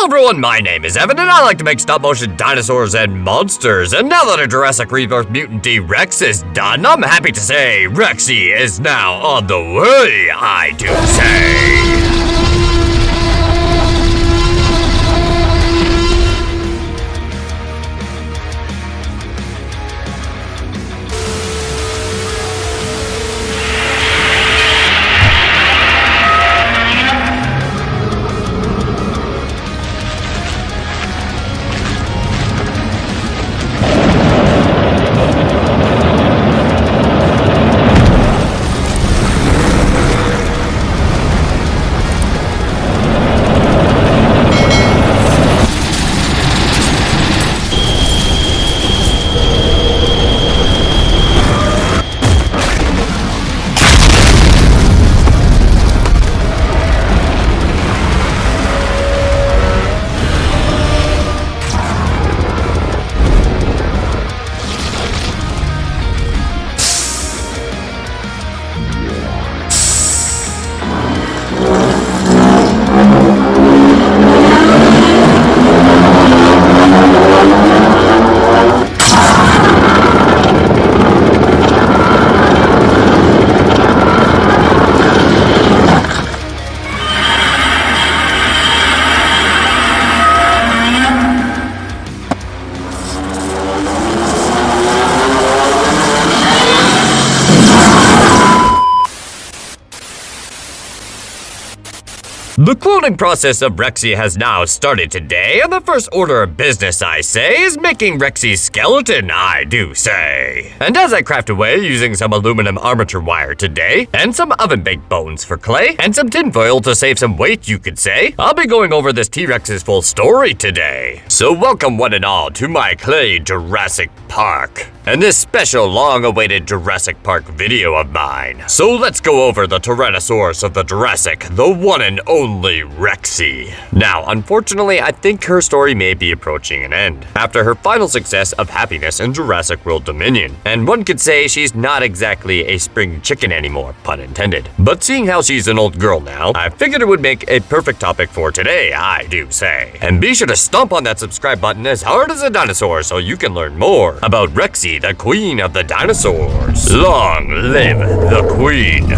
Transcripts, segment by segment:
Hello everyone, my name is Evan and I like to make stop-motion dinosaurs and monsters. And now that a Jurassic Rebirth mutant T-Rex is done, I'm happy to say Rexy is now on the way, I do say. The cloning process of Rexy has now started today, and the first order of business, I say, is making Rexy's skeleton, I do say. And as I craft away using some aluminum armature wire today, and some oven-baked bones for clay, and some tinfoil to save some weight, you could say, I'll be going over this T-Rex's full story today. So welcome one and all to my clay Jurassic Park, and this special long-awaited Jurassic Park video of mine. So let's go over the Tyrannosaurus of the Jurassic, the one and only Rexy. Now, unfortunately, I think her story may be approaching an end after her final success of happiness in Jurassic World Dominion. And one could say she's not exactly a spring chicken anymore, pun intended. But seeing how she's an old girl now, I figured it would make a perfect topic for today, I do say. And be sure to stomp on that subscribe button as hard as a dinosaur so you can learn more about Rexy, the queen of the dinosaurs. Long live the queen.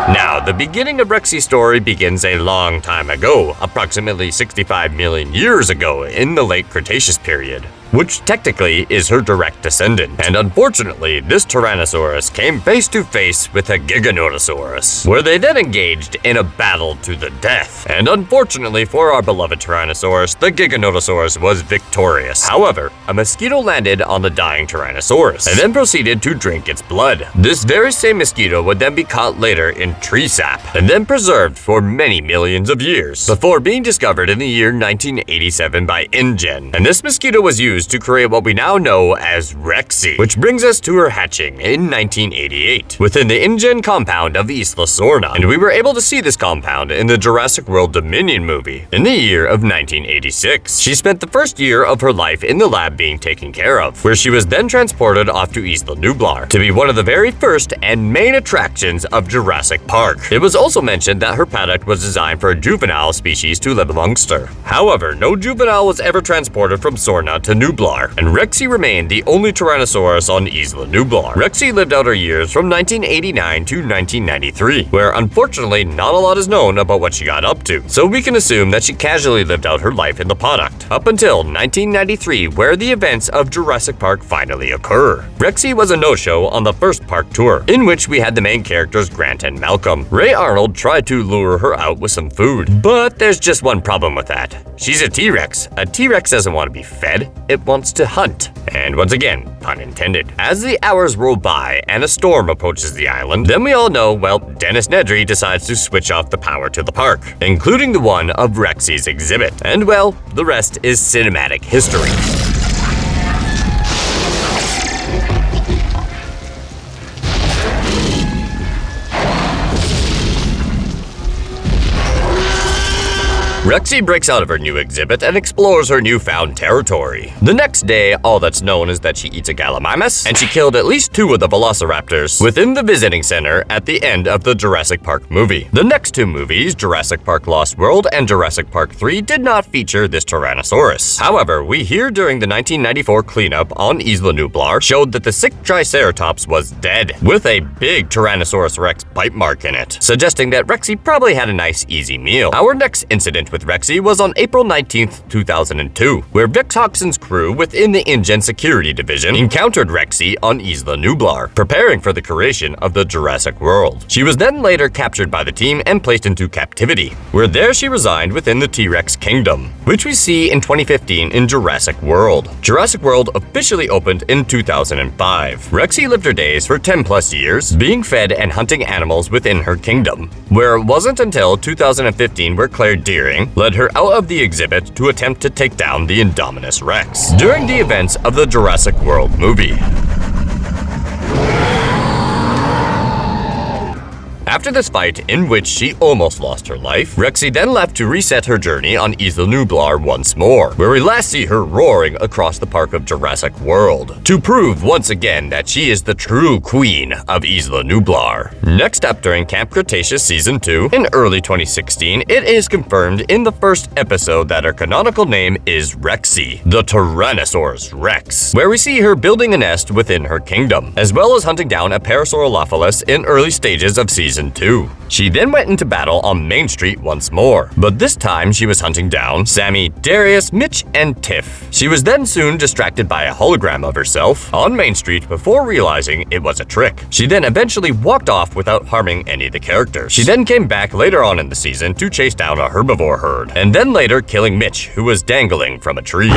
Now, the beginning of Rexy's story begins a long time ago, approximately 65 million years ago in the late Cretaceous period, which technically is her direct descendant. And unfortunately, this Tyrannosaurus came face to face with a Giganotosaurus, where they then engaged in a battle to the death. And unfortunately for our beloved Tyrannosaurus, the Giganotosaurus was victorious. However, a mosquito landed on the dying Tyrannosaurus and then proceeded to drink its blood. This very same mosquito would then be caught later in tree sap and then preserved for many millions of years before being discovered in the year 1987 by InGen. And this mosquito was used to create what we now know as Rexy, which brings us to her hatching in 1988 within the InGen compound of Isla Sorna, and we were able to see this compound in the Jurassic World Dominion movie in the year of 1986. She spent the first year of her life in the lab being taken care of, where she was then transported off to Isla Nublar to be one of the very first and main attractions of Jurassic Park. It was also mentioned that her paddock was designed for a juvenile species to live amongst her. However, no juvenile was ever transported from Sorna to Nublar, and Rexy remained the only Tyrannosaurus on Isla Nublar. Rexy lived out her years from 1989 to 1993, where unfortunately not a lot is known about what she got up to, so we can assume that she casually lived out her life in the product, up until 1993, where the events of Jurassic Park finally occur. Rexy was a no-show on the first park tour, in which we had the main characters Grant and Malcolm. Ray Arnold tried to lure her out with some food, but there's just one problem with that. She's a T-Rex. A T-Rex doesn't want to be fed, it wants to hunt. And once again, pun intended. As the hours roll by and a storm approaches the island, then we all know, well, Dennis Nedry decides to switch off the power to the park, including the one of Rexy's exhibit. And well, the rest is cinematic history. Rexy breaks out of her new exhibit and explores her newfound territory. The next day, all that's known is that she eats a gallimimus, and she killed at least 2 of the velociraptors within the visiting center at the end of the Jurassic Park movie. The next 2 movies, Jurassic Park Lost World and Jurassic Park 3, did not feature this Tyrannosaurus. However, we hear during the 1994 cleanup on Isla Nublar showed that the sick Triceratops was dead, with a big Tyrannosaurus Rex bite mark in it, suggesting that Rexy probably had a nice easy meal. Our next incident with Rexy was on April 19th, 2002, where Vic Hoxton's crew within the InGen Security Division encountered Rexy on Isla Nublar, preparing for the creation of the Jurassic World. She was then later captured by the team and placed into captivity, where there she resigned within the T-Rex kingdom, which we see in 2015 in Jurassic World. Jurassic World officially opened in 2005. Rexy lived her days for 10 plus years, being fed and hunting animals within her kingdom, where it wasn't until 2015 where Claire Deering led her out of the exhibit to attempt to take down the Indominus Rex during the events of the Jurassic World movie. After this fight, in which she almost lost her life, Rexy then left to reset her journey on Isla Nublar once more, where we last see her roaring across the park of Jurassic World, to prove once again that she is the true queen of Isla Nublar. Next up during Camp Cretaceous Season 2, in early 2016, it is confirmed in the first episode that her canonical name is Rexy, the Tyrannosaurus Rex, where we see her building a nest within her kingdom, as well as hunting down a Parasaurolophilus in early stages of Season 2. She then went into battle on Main Street once more, but this time she was hunting down Sammy, Darius, Mitch, and Tiff. She was then soon distracted by a hologram of herself on Main Street before realizing it was a trick. She then eventually walked off without harming any of the characters. She then came back later on in the season to chase down a herbivore herd, and then later killing Mitch, who was dangling from a tree.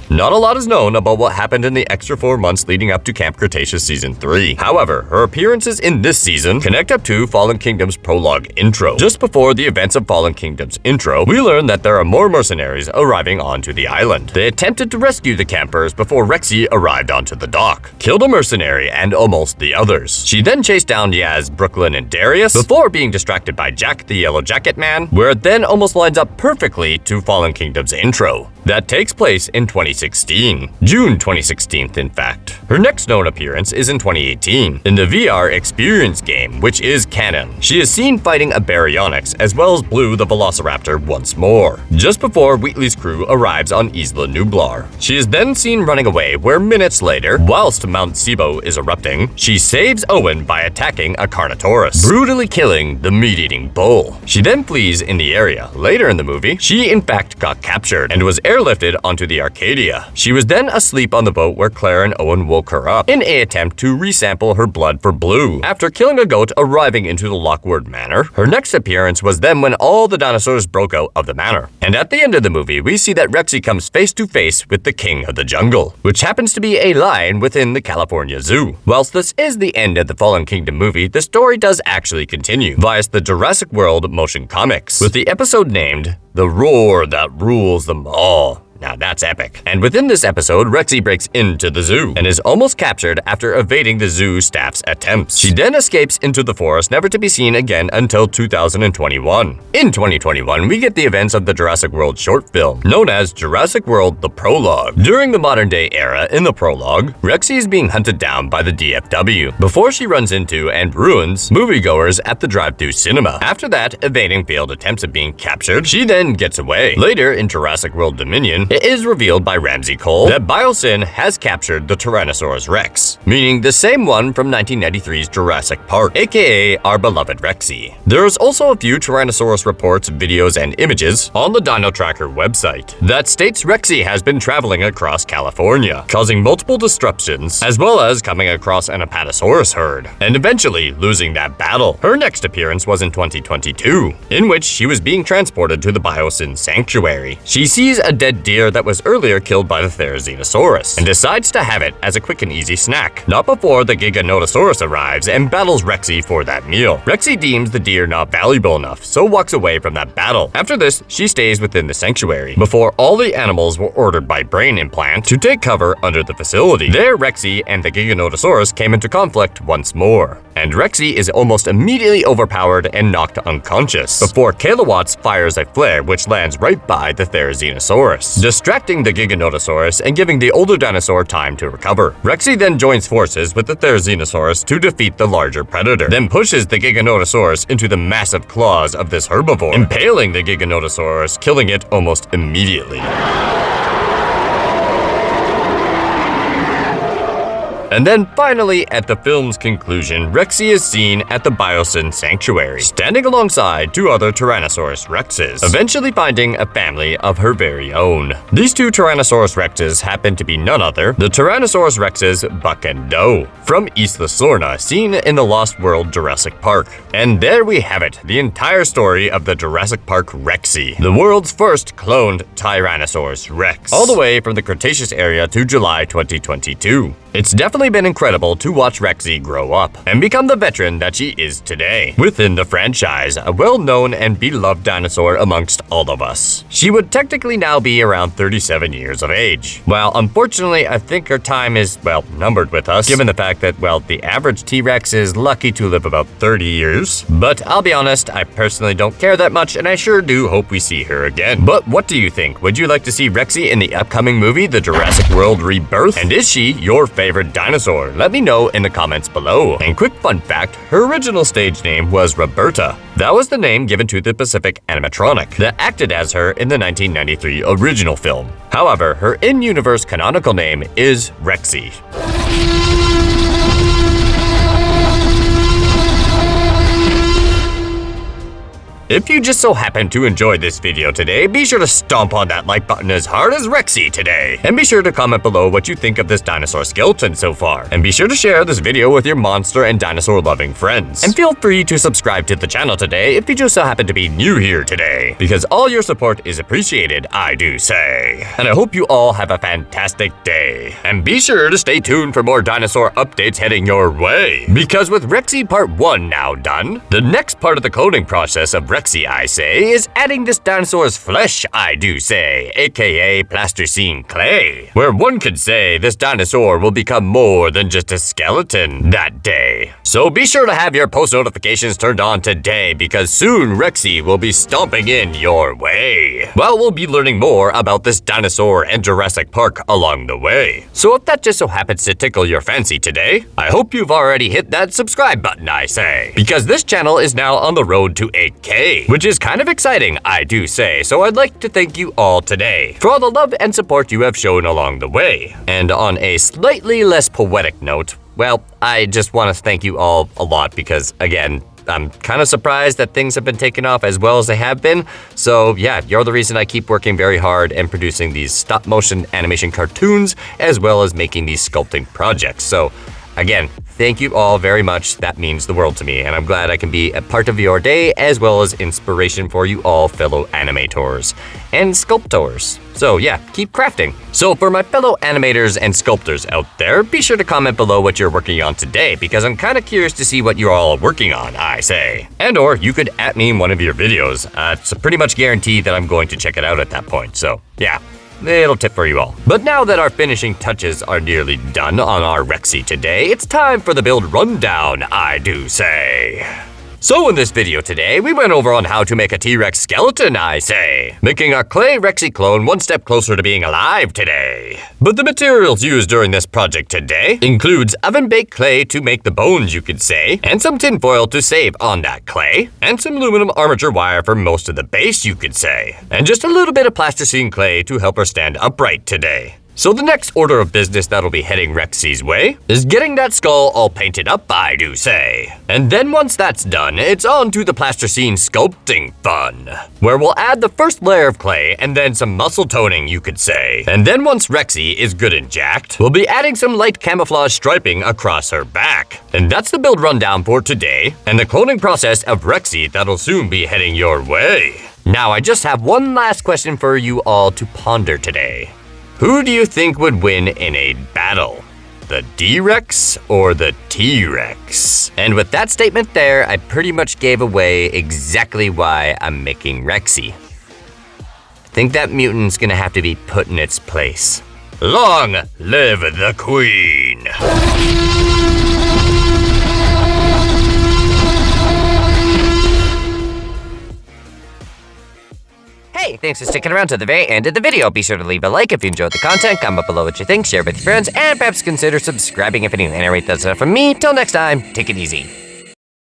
Not a lot is known about what happened in the extra 4 months leading up to Camp Cretaceous Season 3. However, her appearances in this season connect up to Fallen Kingdom's prologue intro. Just before the events of Fallen Kingdom's intro, we learn that there are more mercenaries arriving onto the island. They attempted to rescue the campers before Rexy arrived onto the dock, killed a mercenary and almost the others. She then chased down Yaz, Brooklyn, and Darius before being distracted by Jack the Yellow Jacket Man, where it then almost lines up perfectly to Fallen Kingdom's intro. That takes place in 2016. June 2016, in fact. Her next known appearance is in 2018, in the VR Experience game, which is canon. She is seen fighting a Baryonyx as well as Blue the Velociraptor once more, just before Wheatley's crew arrives on Isla Nublar. She is then seen running away, where minutes later, whilst Mount Sibo is erupting, she saves Owen by attacking a Carnotaurus, brutally killing the meat-eating bull. She then flees in the area. Later in the movie, she in fact got captured and was airlifted onto the Arcadia. She was then asleep on the boat where Claire and Owen woke her up in an attempt to resample her blood for Blue. After killing a goat arriving into the Lockwood Manor, her next appearance was then when all the dinosaurs broke out of the manor. And at the end of the movie, we see that Rexy comes face to face with the king of the jungle, which happens to be a lion within the California Zoo. Whilst this is the end of the Fallen Kingdom movie, the story does actually continue via the Jurassic World motion comics, with the episode named The Roar That Rules Them All. Now that's epic. And within this episode, Rexy breaks into the zoo and is almost captured after evading the zoo staff's attempts. She then escapes into the forest, never to be seen again until 2021. In 2021, we get the events of the Jurassic World short film, known as Jurassic World: The Prologue. During the modern day era, in the prologue, Rexy is being hunted down by the DFW before she runs into and ruins moviegoers at the drive-thru cinema. After that, evading failed attempts at being captured, she then gets away. Later in Jurassic World Dominion, it is revealed by Ramsey Cole that Biosyn has captured the Tyrannosaurus Rex, meaning the same one from 1993's Jurassic Park, aka our beloved Rexy. There is also a few Tyrannosaurus reports, videos, and images on the Dino Tracker website that states Rexy has been traveling across California, causing multiple disruptions, as well as coming across an Apatosaurus herd, and eventually losing that battle. Her next appearance was in 2022, in which she was being transported to the Biosyn Sanctuary. She sees a dead deer deer that was earlier killed by the Therizinosaurus, and decides to have it as a quick and easy snack. Not before the Giganotosaurus arrives and battles Rexy for that meal. Rexy deems the deer not valuable enough, so walks away from that battle. After this, she stays within the sanctuary, before all the animals were ordered by Brain Implant to take cover under the facility. There, Rexy and the Giganotosaurus came into conflict once more, and Rexy is almost immediately overpowered and knocked unconscious, before Kilowatts fires a flare which lands right by the Therizinosaurus, distracting the Giganotosaurus and giving the older dinosaur time to recover. Rexy then joins forces with the Therizinosaurus to defeat the larger predator, then pushes the Giganotosaurus into the massive claws of this herbivore, impaling the Giganotosaurus, killing it almost immediately. And then finally, at the film's conclusion, Rexy is seen at the Biosyn Sanctuary, standing alongside two other Tyrannosaurus Rexes, eventually finding a family of her very own. These two Tyrannosaurus Rexes happen to be none other the Tyrannosaurus Rexes Buck and Doe, from Isla Sorna, seen in the Lost World Jurassic Park. And there we have it, the entire story of the Jurassic Park Rexy, the world's first cloned Tyrannosaurus Rex, all the way from the Cretaceous area to July 2022. It's definitely been incredible to watch Rexy grow up and become the veteran that she is today. Within the franchise, a well-known and beloved dinosaur amongst all of us. She would technically now be around 37 years of age. Well, unfortunately, I think her time is, well, numbered with us, given the fact that, well, the average T-Rex is lucky to live about 30 years. But I'll be honest, I personally don't care that much, and I sure do hope we see her again. But what do you think? Would you like to see Rexy in the upcoming movie, The Jurassic World Rebirth? And is she your favorite dinosaur? Let me know in the comments below. And quick fun fact, her original stage name was Roberta. That was the name given to the Pacific animatronic that acted as her in the 1993 original film. However, her in-universe canonical name is Rexy. If you just so happen to enjoy this video today, be sure to stomp on that like button as hard as Rexy today. And be sure to comment below what you think of this dinosaur skeleton so far. And be sure to share this video with your monster and dinosaur loving friends. And feel free to subscribe to the channel today if you just so happen to be new here today, because all your support is appreciated, I do say. And I hope you all have a fantastic day. And be sure to stay tuned for more dinosaur updates heading your way. Because with Rexy Part 1 now done, the next part of the cloning process of Rexy, I say, is adding this dinosaur's flesh, I do say, aka plasticine clay, where one could say this dinosaur will become more than just a skeleton that day. So be sure to have your post notifications turned on today, because soon Rexy will be stomping in your way. Well, we'll be learning more about this dinosaur and Jurassic Park along the way. So if that just so happens to tickle your fancy today, I hope you've already hit that subscribe button, I say, because this channel is now on the road to 8K. Which is kind of exciting, I do say, so I'd like to thank you all today for all the love and support you have shown along the way. And on a slightly less poetic note, well, I just want to thank you all a lot because, again, I'm kind of surprised that things have been taken off as well as they have been. So yeah, you're the reason I keep working very hard and producing these stop motion animation cartoons as well as making these sculpting projects. So again, thank you all very much. That means the world to me, and I'm glad I can be a part of your day as well as inspiration for you all fellow animators and sculptors. So yeah, keep crafting. So for my fellow animators and sculptors out there, be sure to comment below what you're working on today, because I'm kind of curious to see what you're all working on, I say. And or you could @ me in one of your videos. It's a pretty much guaranteed that I'm going to check it out at that point, so yeah. Little tip for you all. But now that our finishing touches are nearly done on our Rexy today, it's time for the build rundown, I do say. So in this video today, we went over on how to make a T-Rex skeleton, I say, making our clay Rexy clone one step closer to being alive today. But the materials used during this project today includes oven-baked clay to make the bones, you could say, and some tinfoil to save on that clay, and some aluminum armature wire for most of the base, you could say, and just a little bit of plasticine clay to help her stand upright today. So the next order of business that'll be heading Rexy's way is getting that skull all painted up, I do say. And then once that's done, it's on to the plasticine sculpting fun, where we'll add the first layer of clay and then some muscle toning, you could say. And then once Rexy is good and jacked, we'll be adding some light camouflage striping across her back. And that's the build rundown for today, and the cloning process of Rexy that'll soon be heading your way. Now, I just have one last question for you all to ponder today. Who do you think would win in a battle? The D-Rex or the T-Rex? And with that statement there, I pretty much gave away exactly why I'm making Rexy. I think that mutant's gonna have to be put in its place. Long live the Queen! Hey, thanks for sticking around to the very end of the video. Be sure to leave a like if you enjoyed the content, comment below what you think, share with your friends, and perhaps consider subscribing if anything. Anyway, that's enough from me. Till next time, take it easy.